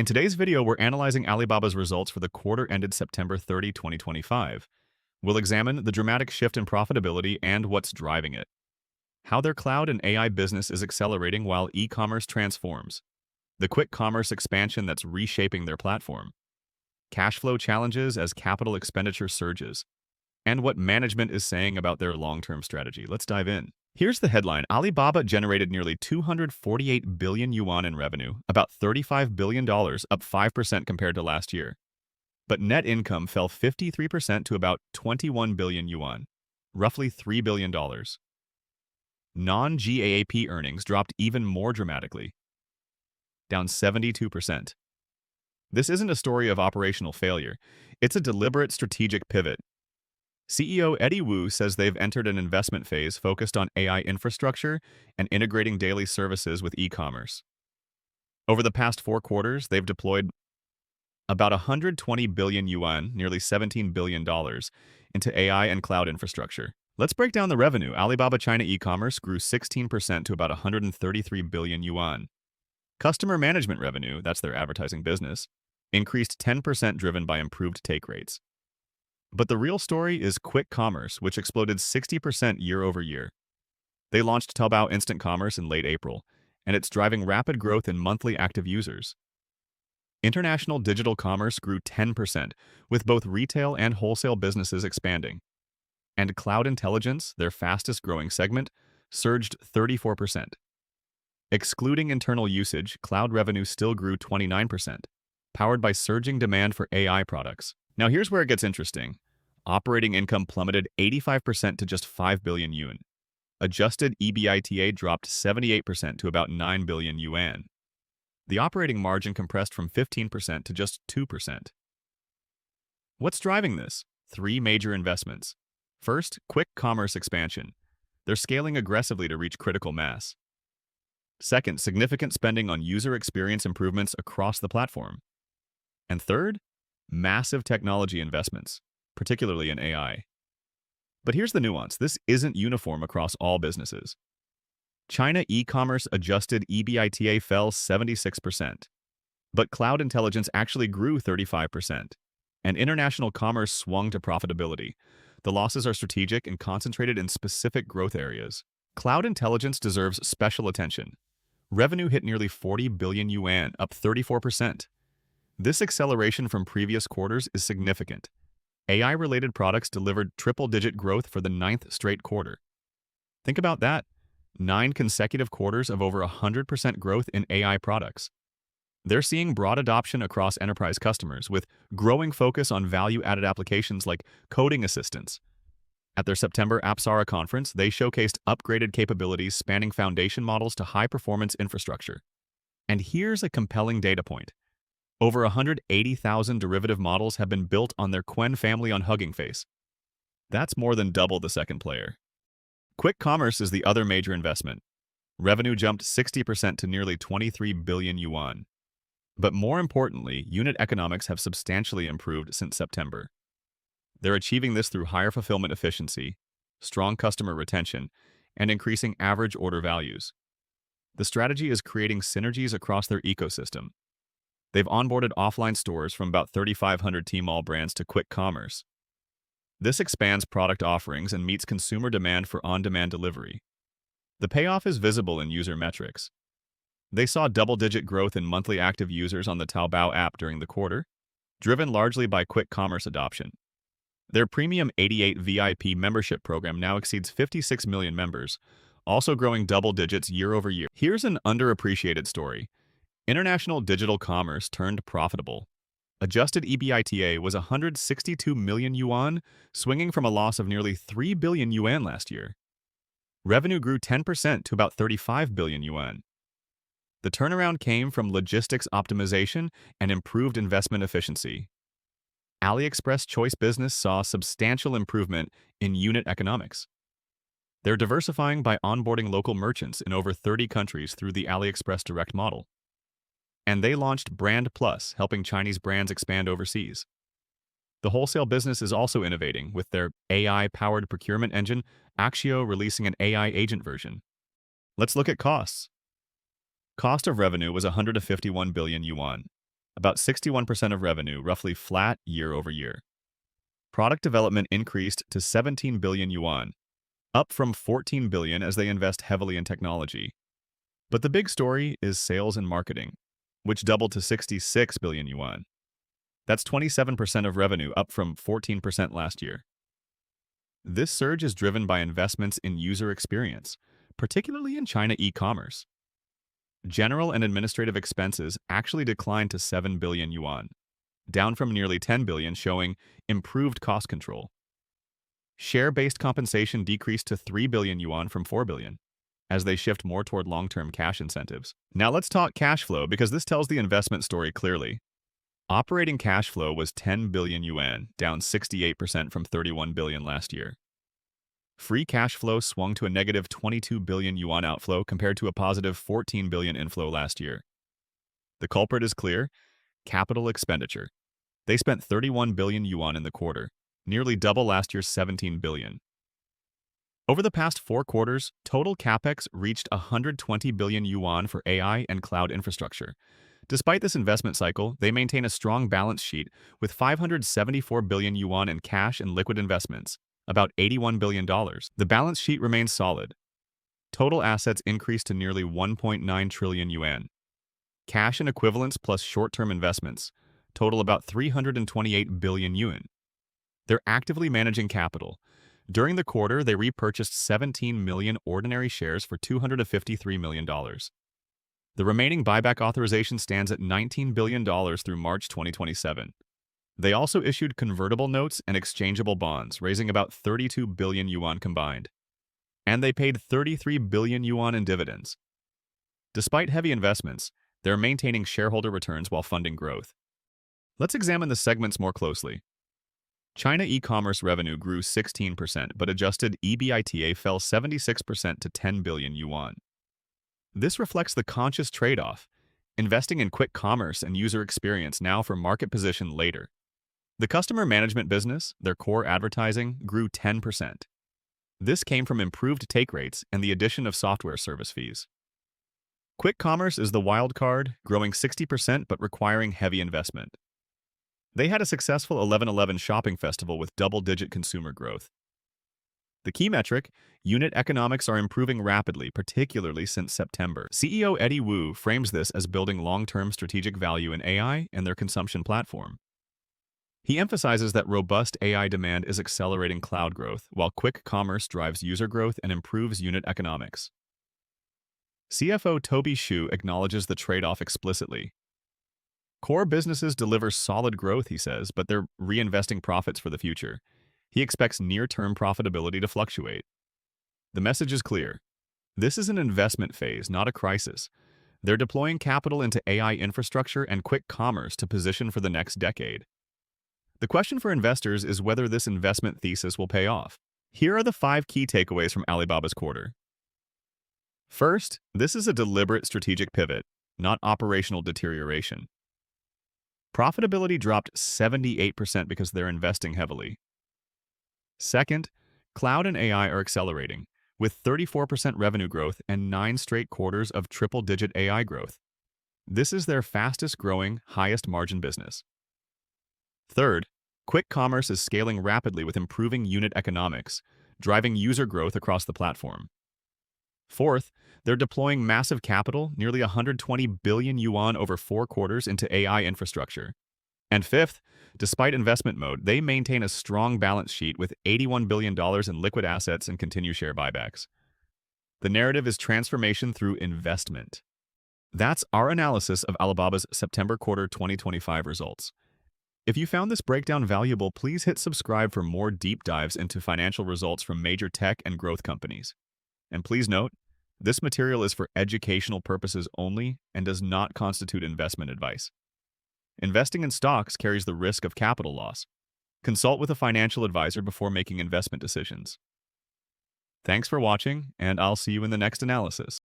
In today's video, we're analyzing Alibaba's results for the quarter ended September 30, 2025. We'll examine the dramatic shift in profitability and what's driving it, how their cloud and AI business is accelerating while e-commerce transforms, the quick commerce expansion that's reshaping their platform, cash flow challenges as capital expenditure surges, and what management is saying about their long-term strategy. Let's dive in. Here's the headline. Alibaba generated nearly 248 billion yuan in revenue, about $35 billion, up 5% compared to last year. But net income fell 53% to about 21 billion yuan, roughly $3 billion. Non-GAAP earnings dropped even more dramatically, down 72%. This isn't a story of operational failure. It's a deliberate strategic pivot. CEO Eddie Wu says they've entered an investment phase focused on AI infrastructure and integrating daily services with e-commerce. Over the past 4 quarters, they've deployed about 120 billion yuan, nearly $17 billion, into AI and cloud infrastructure. Let's break down the revenue. Alibaba China e-commerce grew 16% to about 133 billion yuan. Customer management revenue, that's their advertising business, increased 10% driven by improved take rates. But the real story is quick commerce, which exploded 60% year over year. They launched Taobao Instant Commerce in late April, and it's driving rapid growth in monthly active users. International digital commerce grew 10%, with both retail and wholesale businesses expanding. And cloud intelligence, their fastest growing segment, surged 34%. Excluding internal usage, cloud revenue still grew 29%, powered by surging demand for AI products. Now here's where it gets interesting. Operating income plummeted 85% to just 5 billion yuan. Adjusted EBITDA dropped 78% to about 9 billion yuan. The operating margin compressed from 15% to just 2%. What's driving this? 3 major investments. First, quick commerce expansion. They're scaling aggressively to reach critical mass. Second, significant spending on user experience improvements across the platform. And third, massive technology investments, particularly in AI. But here's the nuance. This isn't uniform across all businesses. China e-commerce adjusted EBITDA fell 76%, but cloud intelligence actually grew 35%, and international commerce swung to profitability. The losses are strategic and concentrated in specific growth areas. Cloud intelligence deserves special attention. Revenue hit nearly 40 billion yuan, up 34%. This acceleration from previous quarters is significant. AI-related products delivered triple-digit growth for the 9th straight quarter. Think about that. 9 consecutive quarters of over 100% growth in AI products. They're seeing broad adoption across enterprise customers, with growing focus on value-added applications like coding assistants. At their September Apsara conference, they showcased upgraded capabilities spanning foundation models to high-performance infrastructure. And here's a compelling data point. Over 180,000 derivative models have been built on their Qwen family on Hugging Face. That's more than double the second player. Quick commerce is the other major investment. Revenue jumped 60% to nearly 23 billion yuan. But more importantly, unit economics have substantially improved since September. They're achieving this through higher fulfillment efficiency, strong customer retention, and increasing average order values. The strategy is creating synergies across their ecosystem. They've onboarded offline stores from about 3,500 Tmall brands to quick commerce. This expands product offerings and meets consumer demand for on-demand delivery. The payoff is visible in user metrics. They saw double-digit growth in monthly active users on the Taobao app during the quarter, driven largely by quick commerce adoption. Their premium 88 VIP membership program now exceeds 56 million members, also growing double digits year over year. Here's an underappreciated story. International digital commerce turned profitable. Adjusted EBITDA was 162 million yuan, swinging from a loss of nearly 3 billion yuan last year. Revenue grew 10% to about 35 billion yuan. The turnaround came from logistics optimization and improved investment efficiency. AliExpress Choice business saw substantial improvement in unit economics. They're diversifying by onboarding local merchants in over 30 countries through the AliExpress Direct model. And they launched Brand Plus, helping Chinese brands expand overseas. The wholesale business is also innovating, with their AI-powered procurement engine, Axio, releasing an AI agent version. Let's look at costs. Cost of revenue was 151 billion yuan, about 61% of revenue, roughly flat year over year. Product development increased to 17 billion yuan, up from 14 billion as they invest heavily in technology. But the big story is sales and marketing, which doubled to 66 billion yuan. That's 27% of revenue, up from 14% last year. This surge is driven by investments in user experience, particularly in China e-commerce. General and administrative expenses actually declined to 7 billion yuan, down from nearly 10 billion, showing improved cost control. Share-based compensation decreased to 3 billion yuan from 4 billion, as they shift more toward long-term cash incentives. Now let's talk cash flow, because this tells the investment story clearly. Operating cash flow was 10 billion yuan, down 68% from 31 billion last year. Free cash flow swung to a negative 22 billion yuan outflow compared to a positive 14 billion inflow last year. The culprit is clear: capital expenditure. They spent 31 billion yuan in the quarter, nearly double last year's 17 billion. Over the past 4 quarters, total capex reached 120 billion yuan for AI and cloud infrastructure. Despite this investment cycle, they maintain a strong balance sheet with 574 billion yuan in cash and liquid investments, about $81 billion. The balance sheet remains solid. Total assets increased to nearly 1.9 trillion yuan. Cash and equivalents plus short-term investments total about 328 billion yuan. They're actively managing capital. During the quarter, they repurchased 17 million ordinary shares for $253 million. The remaining buyback authorization stands at $19 billion through March 2027. They also issued convertible notes and exchangeable bonds, raising about 32 billion yuan combined. And they paid 33 billion yuan in dividends. Despite heavy investments, they're maintaining shareholder returns while funding growth. Let's examine the segments more closely. China e-commerce revenue grew 16%, but adjusted EBITDA fell 76% to 10 billion yuan. This reflects the conscious trade-off, investing in quick commerce and user experience now for market position later. The customer management business, their core advertising, grew 10%. This came from improved take rates and the addition of software service fees. Quick commerce is the wild card, growing 60% but requiring heavy investment. They had a successful 11/11 shopping festival with double-digit consumer growth. The key metric, unit economics, are improving rapidly, particularly since September. CEO Eddie Wu frames this as building long-term strategic value in AI and their consumption platform. He emphasizes that robust AI demand is accelerating cloud growth, while quick commerce drives user growth and improves unit economics. CFO Toby Xu acknowledges the trade-off explicitly. Core businesses deliver solid growth, he says, but they're reinvesting profits for the future. He expects near-term profitability to fluctuate. The message is clear. This is an investment phase, not a crisis. They're deploying capital into AI infrastructure and quick commerce to position for the next decade. The question for investors is whether this investment thesis will pay off. Here are the 5 key takeaways from Alibaba's quarter. First, this is a deliberate strategic pivot, not operational deterioration. Profitability dropped 78% because they're investing heavily. Second, cloud and AI are accelerating, with 34% revenue growth and 9 straight quarters of triple-digit AI growth. This is their fastest-growing, highest-margin business. Third, quick commerce is scaling rapidly with improving unit economics, driving user growth across the platform. Fourth, they're deploying massive capital, nearly 120 billion yuan over 4 quarters, into AI infrastructure. And fifth, despite investment mode, they maintain a strong balance sheet with $81 billion in liquid assets and continue share buybacks. The narrative is transformation through investment. That's our analysis of Alibaba's September quarter 2025 results. If you found this breakdown valuable, please hit subscribe for more deep dives into financial results from major tech and growth companies. And please note, this material is for educational purposes only and does not constitute investment advice. Investing in stocks carries the risk of capital loss. Consult with a financial advisor before making investment decisions. Thanks for watching, and I'll see you in the next analysis.